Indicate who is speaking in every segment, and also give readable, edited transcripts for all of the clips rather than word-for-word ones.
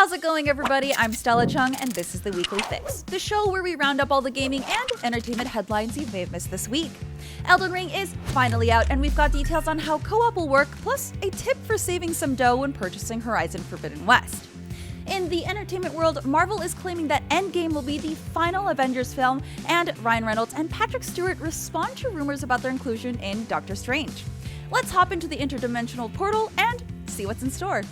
Speaker 1: How's it going, everybody? I'm Stella Chung, and this is the Weekly Fix, the show where we round up all the gaming and entertainment headlines you may have missed this week. Elden Ring is finally out, and we've got details on how co-op will work, plus a tip for saving some dough when purchasing Horizon Forbidden West. In the entertainment world, Marvel is claiming that Endgame will be the final Avengers film, and Ryan Reynolds and Patrick Stewart respond to rumors about their inclusion in Doctor Strange. Let's hop into the interdimensional portal and see what's in store.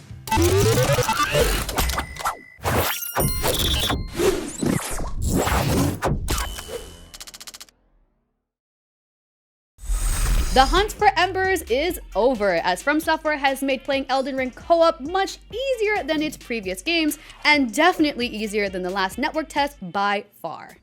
Speaker 2: The hunt for Embers is over, as From Software has made playing Elden Ring co-op much easier than its previous games, and definitely easier than the last network test by far.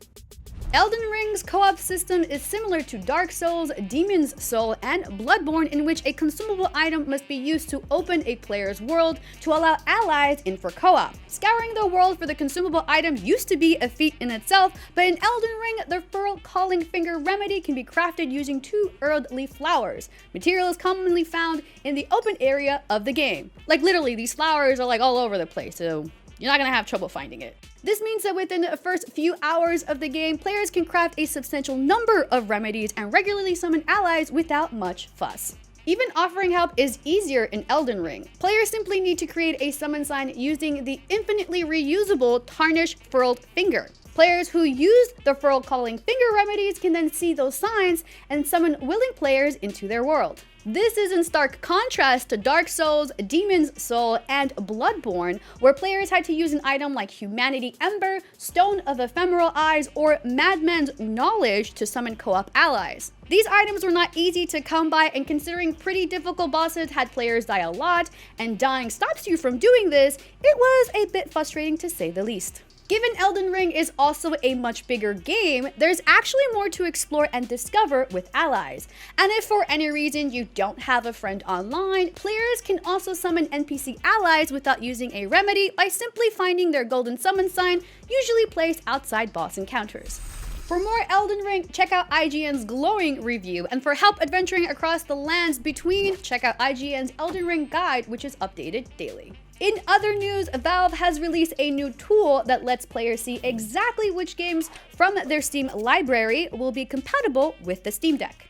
Speaker 2: Elden Ring's co-op system is similar to Dark Souls, Demon's Soul, and Bloodborne, in which a consumable item must be used to open a player's world to allow allies in for co-op. Scouring the world for the consumable item used to be a feat in itself, but in Elden Ring, the Furl Calling Finger remedy can be crafted using 2 Erd leaf flowers, materials commonly found in the open area of the game. Like literally, these flowers are like all over the place, so you're not gonna have trouble finding it. This means that within the first few hours of the game, players can craft a substantial number of remedies and regularly summon allies without much fuss. Even offering help is easier in Elden Ring. Players simply need to create a summon sign using the infinitely reusable Tarnished Furled Finger. Players who use the Furl Calling Finger remedies can then see those signs and summon willing players into their world. This is in stark contrast to Dark Souls, Demon's Soul, and Bloodborne, where players had to use an item like Humanity Ember, Stone of Ephemeral Eyes, or Madman's Knowledge to summon co-op allies. These items were not easy to come by, and considering pretty difficult bosses had players die a lot, and dying stops you from doing this, it was a bit frustrating to say the least. Given Elden Ring is also a much bigger game, there's actually more to explore and discover with allies. And if for any reason you don't have a friend online, players can also summon NPC allies without using a remedy by simply finding their golden summon sign, usually placed outside boss encounters. For more Elden Ring, check out IGN's glowing review, and for help adventuring across the lands between, check out IGN's Elden Ring guide, which is updated daily. In other news, Valve has released a new tool that lets players see exactly which games from their Steam library will be compatible with the Steam Deck.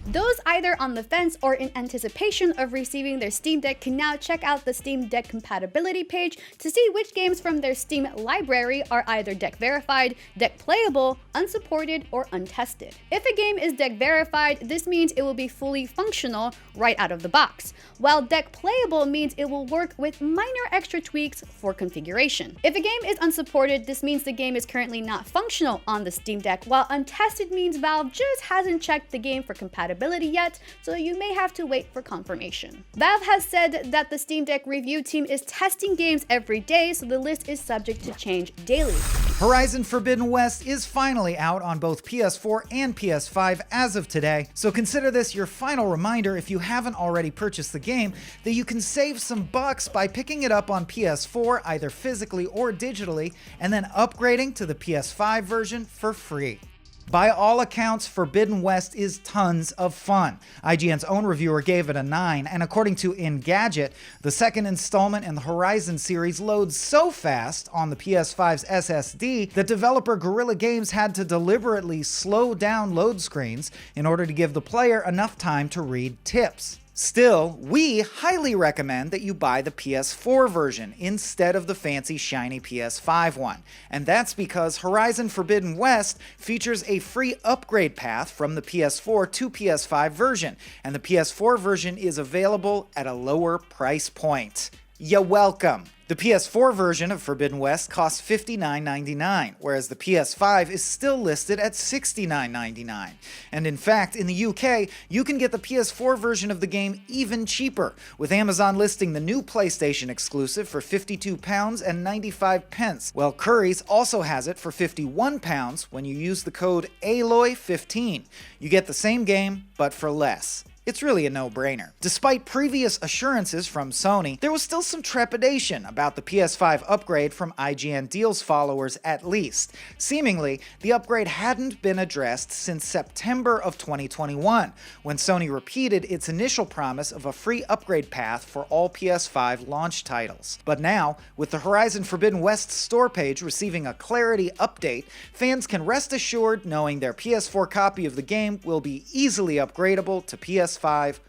Speaker 2: Those either on the fence or in anticipation of receiving their Steam Deck can now check out the Steam Deck compatibility page to see which games from their Steam library are either deck verified, deck playable, unsupported, or untested. If a game is deck verified, this means it will be fully functional right out of the box, while deck playable means it will work with minor extra tweaks for configuration. If a game is unsupported, this means the game is currently not functional on the Steam Deck, while untested means Valve just hasn't checked the game for compatibility yet, so you may have to wait for confirmation. Valve has said that the Steam Deck review team is testing games every day, so the list is subject to change daily.
Speaker 3: Horizon Forbidden West is finally out on both PS4 and PS5 as of today, so consider this your final reminder, if you haven't already purchased the game, that you can save some bucks by picking it up on PS4 either physically or digitally, and then upgrading to the PS5 version for free. By all accounts, Forbidden West is tons of fun. IGN's own reviewer gave it a 9, and according to Engadget, the second installment in the Horizon series loads so fast on the PS5's SSD that developer Guerrilla Games had to deliberately slow down load screens in order to give the player enough time to read tips. Still, we highly recommend that you buy the PS4 version instead of the fancy shiny PS5 one, and that's because Horizon Forbidden West features a free upgrade path from the PS4 to PS5 version, and the PS4 version is available at a lower price point. You're welcome! The PS4 version of Forbidden West costs $59.99, whereas the PS5 is still listed at $69.99. And in fact, in the UK, you can get the PS4 version of the game even cheaper, with Amazon listing the new PlayStation exclusive for £52.95, while Curry's also has it for £51 when you use the code ALOY15. You get the same game, but for less. It's really a no-brainer. Despite previous assurances from Sony, there was still some trepidation about the PS5 upgrade from IGN Deals followers at least. Seemingly, the upgrade hadn't been addressed since September of 2021, when Sony repeated its initial promise of a free upgrade path for all PS5 launch titles. But now, with the Horizon Forbidden West store page receiving a clarity update, fans can rest assured knowing their PS4 copy of the game will be easily upgradable to PS5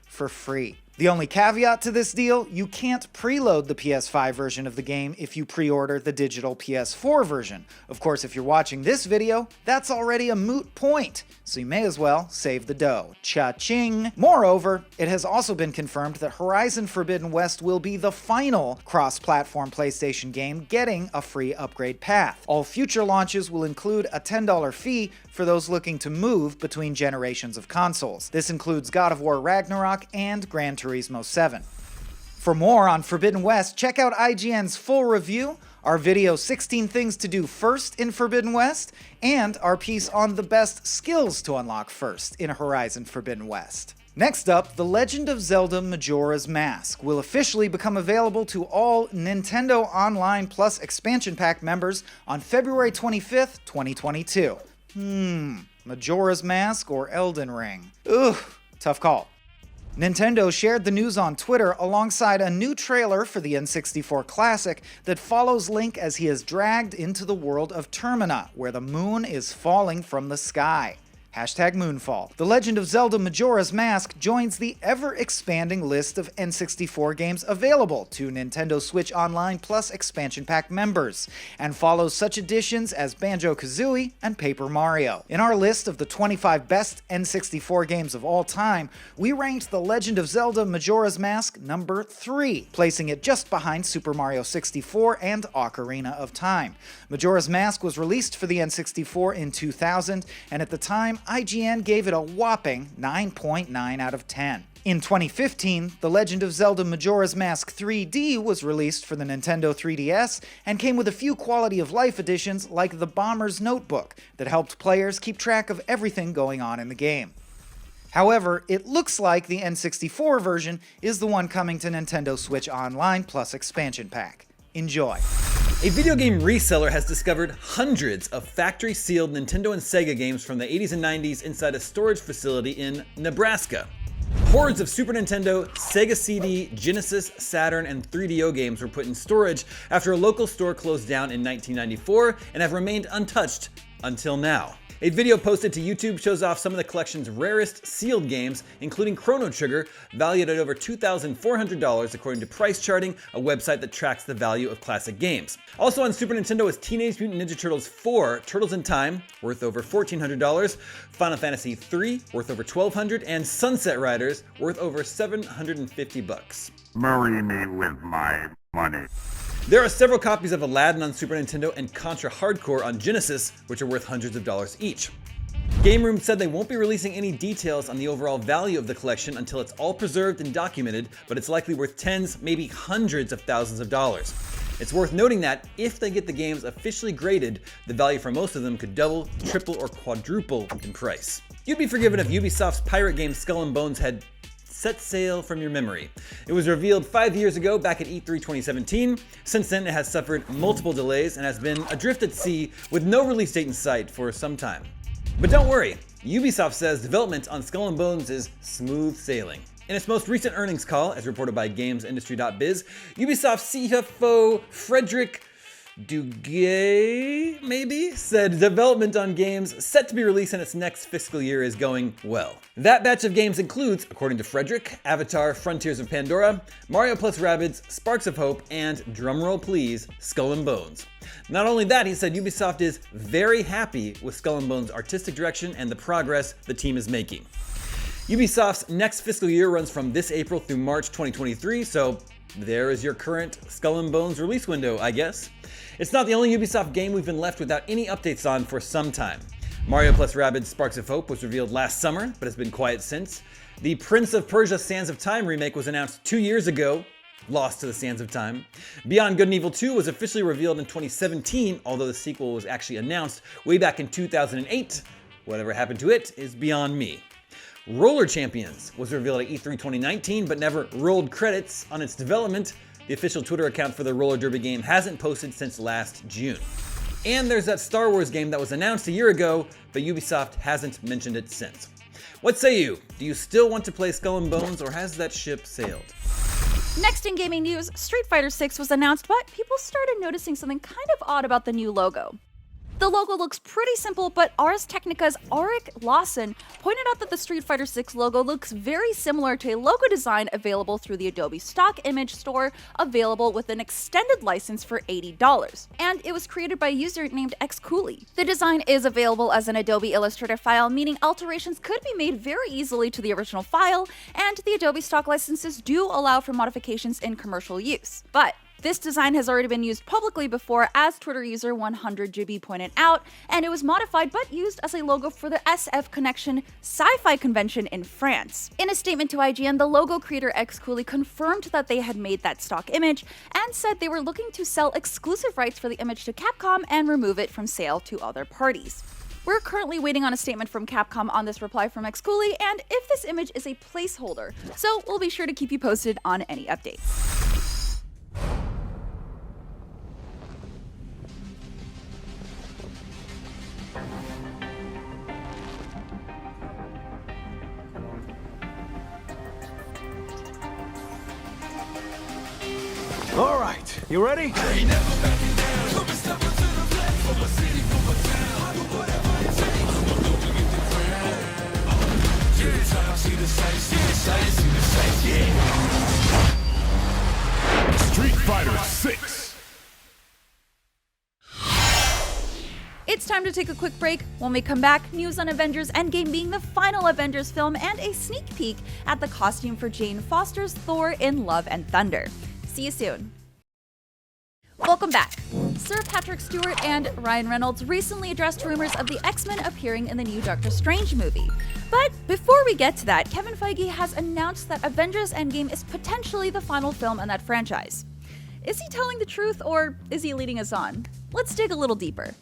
Speaker 3: for free. The only caveat to this deal, you can't preload the PS5 version of the game if you pre-order the digital PS4 version. Of course, if you're watching this video, that's already a moot point, so you may as well save the dough. Cha-ching! Moreover, it has also been confirmed that Horizon Forbidden West will be the final cross-platform PlayStation game getting a free upgrade path. All future launches will include a $10 fee for those looking to move between generations of consoles. This includes God of War Ragnarok and Gran Turismo 7. For more on Forbidden West, check out IGN's full review, our video 16 things to do first in Forbidden West, and our piece on the best skills to unlock first in Horizon Forbidden West. Next up, The Legend of Zelda Majora's Mask will officially become available to all Nintendo Online Plus Expansion Pack members on February 25th, 2022. Majora's Mask or Elden Ring? Ugh, tough call. Nintendo shared the news on Twitter alongside a new trailer for the N64 Classic that follows Link as he is dragged into the world of Termina, where the moon is falling from the sky. #Moonfall. The Legend of Zelda Majora's Mask joins the ever-expanding list of N64 games available to Nintendo Switch Online Plus Expansion Pack members, and follows such additions as Banjo-Kazooie and Paper Mario. In our list of the 25 best N64 games of all time, we ranked The Legend of Zelda Majora's Mask number 3, placing it just behind Super Mario 64 and Ocarina of Time. Majora's Mask was released for the N64 in 2000, and at the time, IGN gave it a whopping 9.9 out of 10. In 2015, The Legend of Zelda Majora's Mask 3D was released for the Nintendo 3DS and came with a few quality of life additions like the Bomber's Notebook that helped players keep track of everything going on in the game. However, it looks like the N64 version is the one coming to Nintendo Switch Online Plus Expansion Pack. Enjoy.
Speaker 4: A video game reseller has discovered hundreds of factory-sealed Nintendo and Sega games from the 80s and 90s inside a storage facility in Nebraska. Hordes of Super Nintendo, Sega CD, Genesis, Saturn, and 3DO games were put in storage after a local store closed down in 1994 and have remained untouched until now. A video posted to YouTube shows off some of the collection's rarest sealed games, including Chrono Trigger, valued at over $2,400 according to Price Charting, a website that tracks the value of classic games. Also on Super Nintendo is Teenage Mutant Ninja Turtles 4, Turtles in Time, worth over $1,400, Final Fantasy 3, worth over $1,200, and Sunset Riders, worth over $750.
Speaker 5: Marry me with my money.
Speaker 4: There are several copies of Aladdin on Super Nintendo and Contra Hardcore on Genesis, which are worth hundreds of dollars each. Game Room said they won't be releasing any details on the overall value of the collection until it's all preserved and documented, but it's likely worth tens, maybe hundreds of thousands of dollars. It's worth noting that if they get the games officially graded, the value for most of them could double, triple, or quadruple in price. You'd be forgiven if Ubisoft's pirate game Skull and Bones had set sail from your memory. It was revealed 5 years ago back at E3 2017. Since then, it has suffered multiple delays and has been adrift at sea with no release date in sight for some time. But don't worry, Ubisoft says development on Skull and Bones is smooth sailing. In its most recent earnings call, as reported by GamesIndustry.biz, Ubisoft CFO Frederick Duguay, maybe, said development on games set to be released in its next fiscal year is going well. That batch of games includes, according to Frederick, Avatar Frontiers of Pandora, Mario plus Rabbids, Sparks of Hope, and, drumroll please, Skull and Bones. Not only that, he said Ubisoft is very happy with Skull and Bones' artistic direction and the progress the team is making. Ubisoft's next fiscal year runs from this April through March 2023, so there is your current Skull and Bones release window, I guess. It's not the only Ubisoft game we've been left without any updates on for some time. Mario plus Rabbids Sparks of Hope was revealed last summer, but has been quiet since. The Prince of Persia Sands of Time remake was announced 2 years ago, lost to the Sands of Time. Beyond Good and Evil 2 was officially revealed in 2017, although the sequel was actually announced way back in 2008. Whatever happened to it is beyond me. Roller Champions was revealed at E3 2019, but never rolled credits on its development. The official Twitter account for the roller derby game hasn't posted since last June. And there's that Star Wars game that was announced a year ago, but Ubisoft hasn't mentioned it since. What say you? Do you still want to play Skull and Bones, or has that ship sailed?
Speaker 1: Next in gaming news, Street Fighter 6 was announced, but people started noticing something kind of odd about the new logo. The logo looks pretty simple, but Ars Technica's Arik Lawson pointed out that the Street Fighter 6 logo looks very similar to a logo design available through the Adobe Stock Image Store, available with an extended license for $80. And it was created by a user named xCooley. The design is available as an Adobe Illustrator file, meaning alterations could be made very easily to the original file, and the Adobe Stock licenses do allow for modifications in commercial use. But this design has already been used publicly before, as Twitter user 100GB pointed out, and it was modified but used as a logo for the SF Connection Sci-Fi convention in France. In a statement to IGN, the logo creator xCooley confirmed that they had made that stock image and said they were looking to sell exclusive rights for the image to Capcom and remove it from sale to other parties. We're currently waiting on a statement from Capcom on this reply from xCooley, and if this image is a placeholder, so we'll be sure to keep you posted on any updates.
Speaker 6: All right, you ready?
Speaker 5: Street Fighter 6.
Speaker 1: It's time to take a quick break. When we come back, news on Avengers Endgame being the final Avengers film and a sneak peek at the costume for Jane Foster's Thor in Love and Thunder. See you soon. Welcome back. Sir Patrick Stewart and Ryan Reynolds recently addressed rumors of the X-Men appearing in the new Doctor Strange movie. But before we get to that, Kevin Feige has announced that Avengers Endgame is potentially the final film in that franchise. Is he telling the truth, or is he leading us on? Let's dig a little deeper.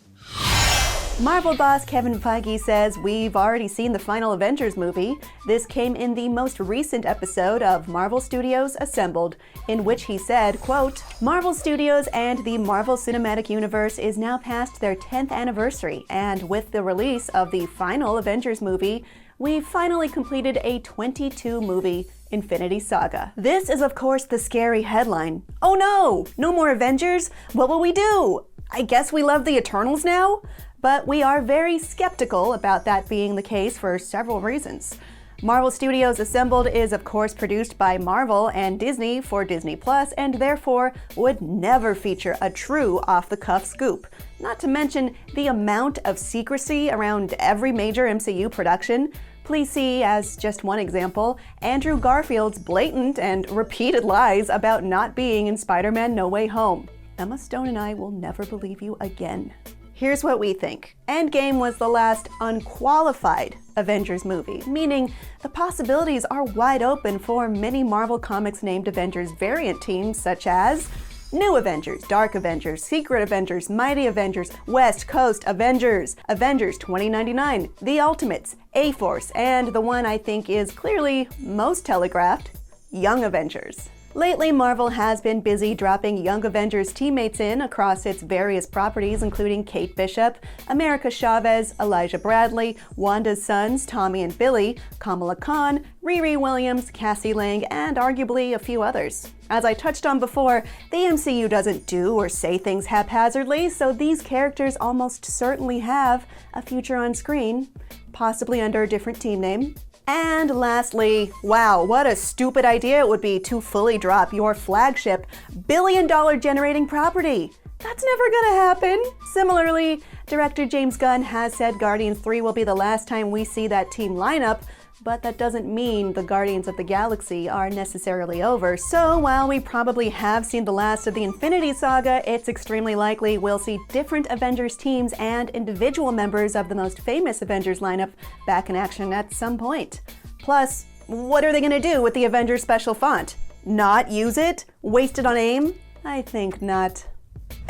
Speaker 7: Marvel boss Kevin Feige says we've already seen the final Avengers movie. This came in the most recent episode of Marvel Studios Assembled, in which he said, quote, "Marvel Studios and the Marvel Cinematic Universe is now past their 10th anniversary, and with the release of the final Avengers movie, we've finally completed a 22-movie Infinity Saga." This is, of course, the scary headline. Oh no! No more Avengers? What will we do? I guess we love the Eternals now? But we are very skeptical about that being the case for several reasons. Marvel Studios Assembled is of course produced by Marvel and Disney for Disney Plus, and therefore would never feature a true off-the-cuff scoop. Not to mention the amount of secrecy around every major MCU production. Please see, as just one example, Andrew Garfield's blatant and repeated lies about not being in Spider-Man No Way Home. Emma Stone and I will never believe you again. Here's what we think. Endgame was the last unqualified Avengers movie, meaning the possibilities are wide open for many Marvel Comics named Avengers variant teams such as New Avengers, Dark Avengers, Secret Avengers, Mighty Avengers, West Coast Avengers, Avengers 2099, The Ultimates, A-Force, and the one I think is clearly most telegraphed, Young Avengers. Lately, Marvel has been busy dropping Young Avengers teammates in across its various properties, including Kate Bishop, America Chavez, Elijah Bradley, Wanda's sons, Tommy and Billy, Kamala Khan, Riri Williams, Cassie Lang, and arguably a few others. As I touched on before, the MCU doesn't do or say things haphazardly, so these characters almost certainly have a future on screen, possibly under a different team name. And lastly, wow, what a stupid idea it would be to fully drop your flagship billion-dollar generating property. That's never gonna happen. Similarly, director James Gunn has said Guardians 3 will be the last time we see that team lineup, but that doesn't mean the Guardians of the Galaxy are necessarily over. So while we probably have seen the last of the Infinity Saga, it's extremely likely we'll see different Avengers teams and individual members of the most famous Avengers lineup back in action at some point. Plus, what are they gonna do with the Avengers special font? Not use it? Waste it on AIM? I think not.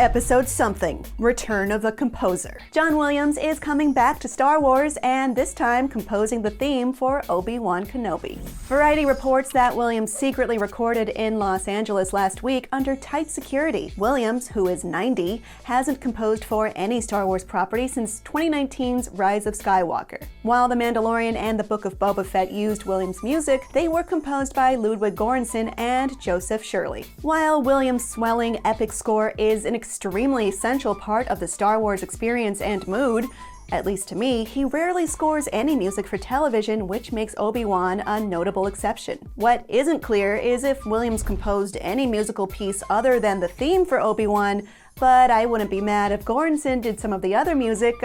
Speaker 7: Episode something, Return of the Composer. John Williams is coming back to Star Wars and this time composing the theme for Obi-Wan Kenobi. Variety reports that Williams secretly recorded in Los Angeles last week under tight security. Williams, who is 90, hasn't composed for any Star Wars property since 2019's Rise of Skywalker. While The Mandalorian and The Book of Boba Fett used Williams' music, they were composed by Ludwig Göransson and Joseph Shirley. While Williams' swelling epic score is an extremely essential part of the Star Wars experience and mood, at least to me, he rarely scores any music for television, which makes Obi-Wan a notable exception. What isn't clear is if Williams composed any musical piece other than the theme for Obi-Wan, but I wouldn't be mad if Göransson did some of the other music.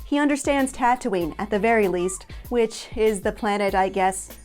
Speaker 7: He understands Tatooine, at the very least, which is the planet, I guess,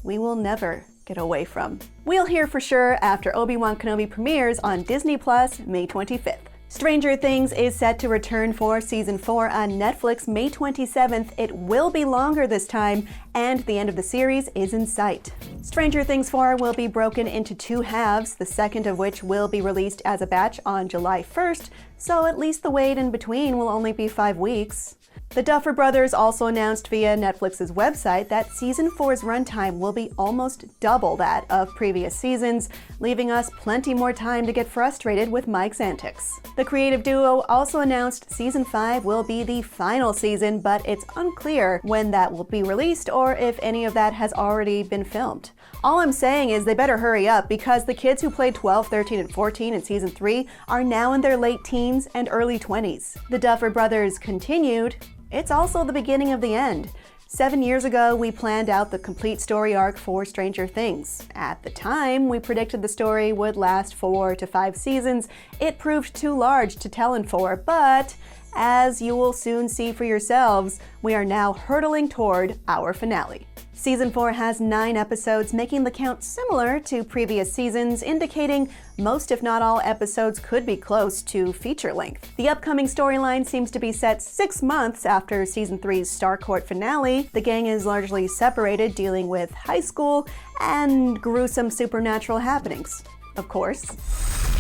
Speaker 7: we will never get away from. We'll hear for sure after Obi-Wan Kenobi premieres on Disney Plus May 25th. Stranger Things is set to return for Season 4 on Netflix May 27th. It will be longer this time, and the end of the series is in sight. Stranger Things 4 will be broken into 2 halves, the second of which will be released as a batch on July 1st, so at least the wait in between will only be 5 weeks. The Duffer Brothers also announced via Netflix's website that Season 4's runtime will be almost double that of previous seasons, leaving us plenty more time to get frustrated with Mike's antics. The creative duo also announced Season 5 will be the final season, but it's unclear when that will be released or if any of that has already been filmed. All I'm saying is they better hurry up because the kids who played 12, 13, and 14 in Season 3 are now in their late teens and early 20s. The Duffer Brothers continued, "It's also the beginning of the end. 7 years ago, we planned out the complete story arc for Stranger Things. At the time, we predicted the story would last 4 to 5 seasons. It proved too large to tell in 4, but as you will soon see for yourselves, we are now hurtling toward our finale." Season 4 has 9 episodes, making the count similar to previous seasons, indicating most if not all episodes could be close to feature length. The upcoming storyline seems to be set 6 months after Season 3's Starcourt finale. The gang is largely separated, dealing with high school and gruesome supernatural happenings, of course.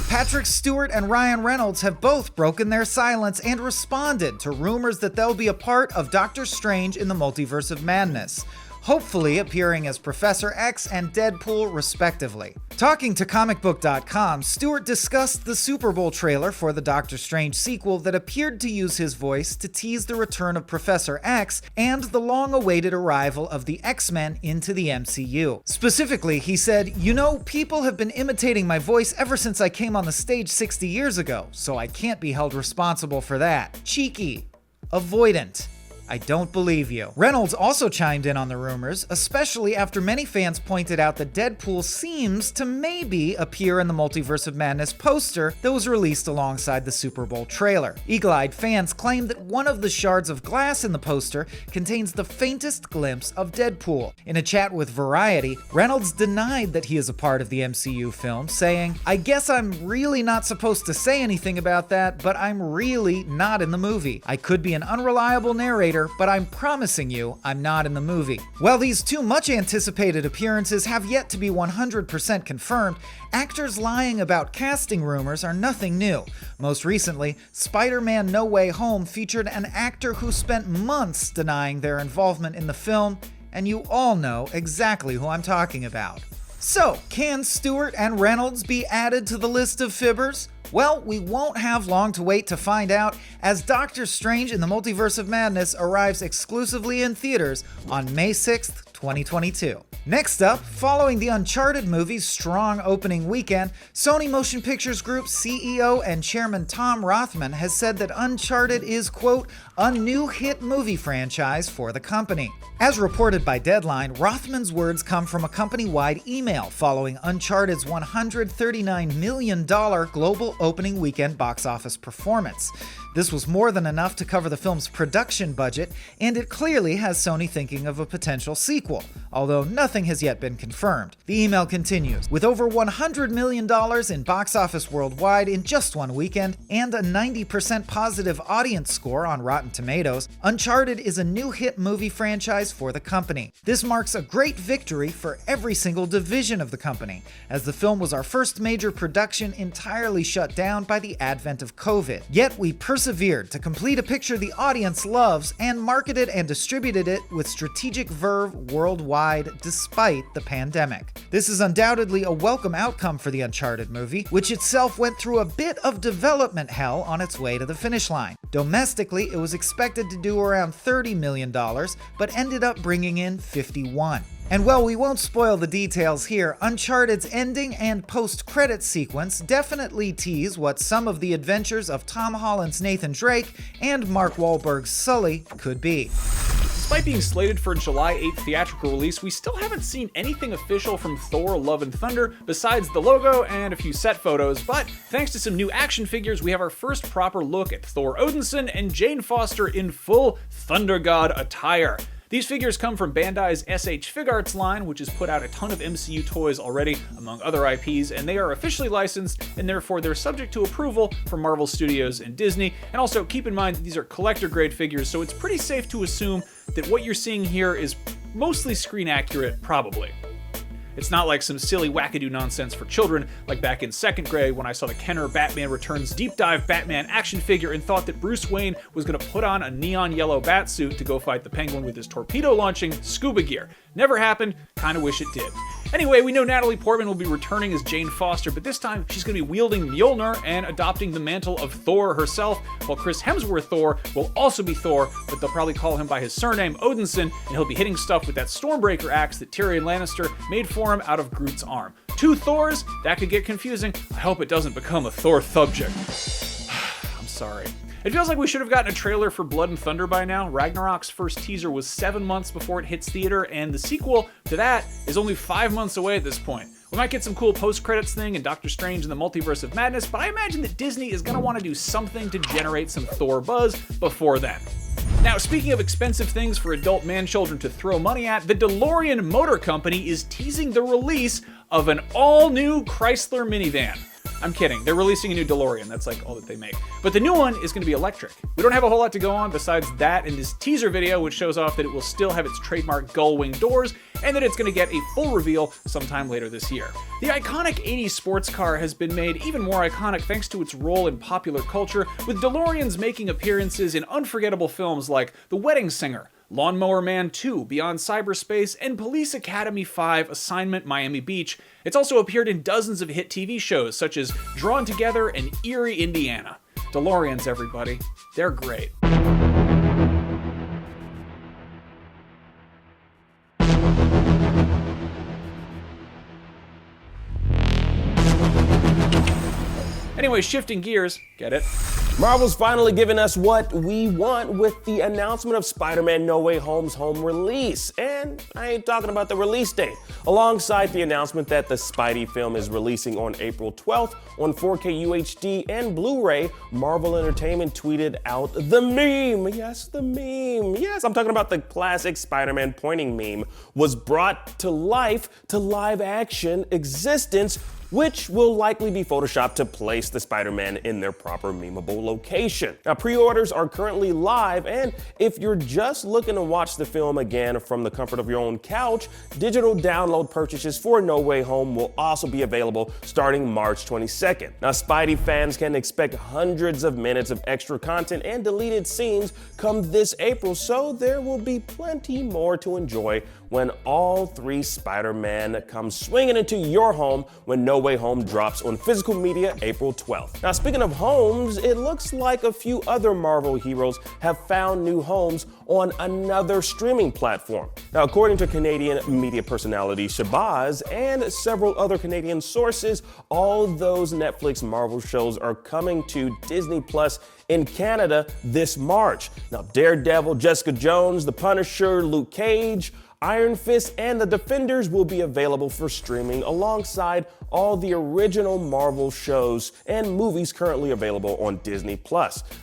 Speaker 3: Patrick Stewart and Ryan Reynolds have both broken their silence and responded to rumors that they'll be a part of Doctor Strange in the Multiverse of Madness, hopefully appearing as Professor X and Deadpool respectively. Talking to comicbook.com, Stewart discussed the Super Bowl trailer for the Doctor Strange sequel that appeared to use his voice to tease the return of Professor X and the long-awaited arrival of the X-Men into the MCU. Specifically, he said, "You know, people have been imitating my voice ever since I came on the stage 60 years ago, so I can't be held responsible for that. Cheeky. Avoidant. I don't believe you." Reynolds also chimed in on the rumors, especially after many fans pointed out that Deadpool seems to maybe appear in the Multiverse of Madness poster that was released alongside the Super Bowl trailer. Eagle-eyed fans claim that one of the shards of glass in the poster contains the faintest glimpse of Deadpool. In a chat with Variety, Reynolds denied that he is a part of the MCU film, saying, "I guess I'm really not supposed to say anything about that, but I'm really not in the movie. I could be an unreliable narrator, but I'm promising you I'm not in the movie." While these 2 much anticipated appearances have yet to be 100% confirmed, actors lying about casting rumors are nothing new. Most recently, Spider-Man No Way Home featured an actor who spent months denying their involvement in the film, and you all know exactly who I'm talking about. So, can Stewart and Reynolds be added to the list of fibbers? Well, we won't have long to wait to find out, as Doctor Strange in the Multiverse of Madness arrives exclusively in theaters on May 6th, 2022. Next up, following the Uncharted movie's strong opening weekend, Sony Motion Pictures Group CEO and chairman Tom Rothman has said that Uncharted is, quote, a new hit movie franchise for the company. As reported by Deadline, Rothman's words come from a company-wide email following Uncharted's $139 million global opening weekend box office performance. This was more than enough to cover the film's production budget, and it clearly has Sony thinking of a potential sequel. sequel, although nothing has yet been confirmed. The email continues, with over $100 million in box office worldwide in just one weekend and a 90% positive audience score on Rotten Tomatoes, Uncharted is a new hit movie franchise for the company. This marks a great victory for every single division of the company, as the film was our first major production entirely shut down by the advent of COVID. Yet we persevered to complete a picture the audience loves and marketed and distributed it with strategic verve worldwide despite the pandemic. This is undoubtedly a welcome outcome for the Uncharted movie, which itself went through a bit of development hell on its way to the finish line. Domestically, it was expected to do around $30 million, but ended up bringing in 51. And while we won't spoil the details here, Uncharted's ending and post-credits sequence definitely tease what some of the adventures of Tom Holland's Nathan Drake and Mark Wahlberg's Sully could be.
Speaker 6: Despite being slated for a July 8th theatrical release, we still haven't seen anything official from Thor: Love and Thunder besides the logo and a few set photos, but thanks to some new action figures, we have our first proper look at Thor Odinson and Jane Foster in full Thunder God attire. These figures come from Bandai's SH Figuarts line, which has put out a ton of MCU toys already, among other IPs, and they are officially licensed, and therefore they're subject to approval from Marvel Studios and Disney. And also keep in mind that these are collector-grade figures, so it's pretty safe to assume that what you're seeing here is mostly screen accurate, probably. It's not like some silly wackadoo nonsense for children, like back in 2nd grade when I saw the Kenner Batman Returns Deep Dive Batman action figure and thought that Bruce Wayne was going to put on a neon yellow batsuit to go fight the Penguin with his torpedo-launching scuba gear. Never happened, kinda wish it did. Anyway, we know Natalie Portman will be returning as Jane Foster, but this time she's going to be wielding Mjolnir and adopting the mantle of Thor herself, while Chris Hemsworth Thor will also be Thor, but they'll probably call him by his surname, Odinson, and he'll be hitting stuff with that Stormbreaker axe that Tyrion Lannister made for him out of Groot's arm. 2 Thors? That could get confusing. I hope it doesn't become a Thor subject. I'm sorry. It feels like we should have gotten a trailer for Blood and Thunder by now. Ragnarok's first teaser was 7 months before it hits theater, and the sequel to that is only 5 months away at this point. We might get some cool post-credits thing and Doctor Strange and the Multiverse of Madness, but I imagine that Disney is going to want to do something to generate some Thor buzz before then. Now, speaking of expensive things for adult man-children to throw money at, the DeLorean Motor Company is teasing the release of an all-new Chrysler minivan. I'm kidding, they're releasing a new DeLorean, that's like all that they make. But the new one is going to be electric. We don't have a whole lot to go on besides that in this teaser video, which shows off that it will still have its trademark gull-wing doors, and that it's going to get a full reveal sometime later this year. The iconic 80s sports car has been made even more iconic thanks to its role in popular culture, with DeLoreans making appearances in unforgettable films like The Wedding Singer, Lawnmower Man 2, Beyond Cyberspace, and Police Academy 5, Assignment Miami Beach. It's also appeared in dozens of hit TV shows, such as Drawn Together and Erie, Indiana. DeLoreans, everybody. They're great. Anyway, shifting gears, get it?
Speaker 8: Marvel's finally given us what we want with the announcement of Spider-Man No Way Home's home release. And I ain't talking about the release date. Alongside the announcement that the Spidey film is releasing on April 12th on 4K UHD and Blu-ray, Marvel Entertainment tweeted out the meme. Yes, the meme. Yes, I'm talking about the classic Spider-Man pointing meme was brought to life to live action existence, which will likely be photoshopped to place the Spider-Man in their proper memeable location. Now, pre-orders are currently live, and if you're just looking to watch the film again from the comfort of your own couch, digital download purchases for No Way Home will also be available starting March 22nd. Now, Spidey fans can expect hundreds of minutes of extra content and deleted scenes come this April, so there will be plenty more to enjoy when all 3 Spider-Man come swinging into your home when No Way Home drops on physical media April 12th. Now, speaking of homes, it looks like a few other Marvel heroes have found new homes on another streaming platform. Now, according to Canadian media personality Shabazz and several other Canadian sources, all those Netflix Marvel shows are coming to Disney Plus in Canada this March. Now, Daredevil, Jessica Jones, The Punisher, Luke Cage, Iron Fist and the Defenders will be available for streaming alongside all the original Marvel shows and movies currently available on Disney+.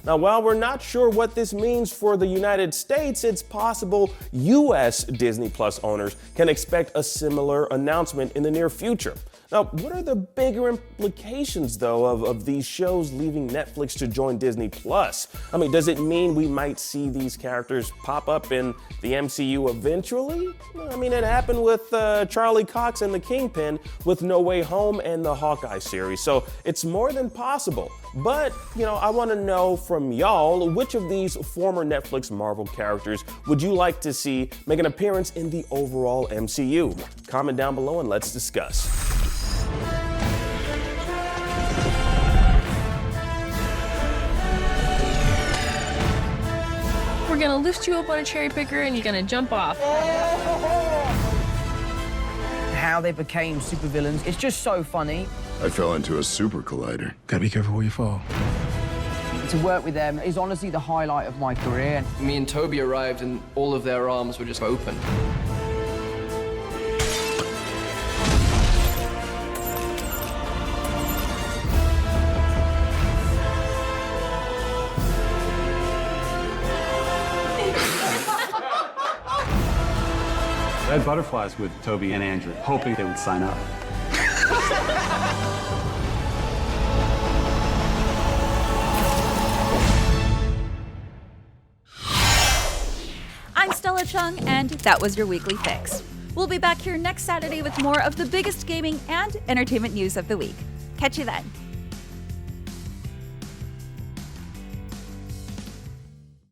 Speaker 8: Now, while we're not sure what this means for the United States, it's possible US Disney Plus owners can expect a similar announcement in the near future. Now, what are the bigger implications, though, of these shows leaving Netflix to join Disney Plus? I mean, does it mean we might see these characters pop up in the MCU eventually? I mean, it happened with Charlie Cox and the Kingpin with No Way Home and the Hawkeye series, so it's more than possible. But, I want to know from y'all, which of these former Netflix Marvel characters would you like to see make an appearance in the overall MCU? Comment down below and let's discuss.
Speaker 9: We're gonna lift you up on a cherry picker and you're gonna jump off.
Speaker 10: How they became supervillains, it's just so funny.
Speaker 5: I fell into a super collider.
Speaker 11: Gotta be careful where you fall.
Speaker 10: To work with them is honestly the highlight of my career.
Speaker 12: Me and Toby arrived and all of their arms were just open.
Speaker 11: I had butterflies with Toby and Andrew, hoping they would sign up.
Speaker 1: I'm Stella Chung, and that was your weekly fix. We'll be back here next Saturday with more of the biggest gaming and entertainment news of the week. Catch you then.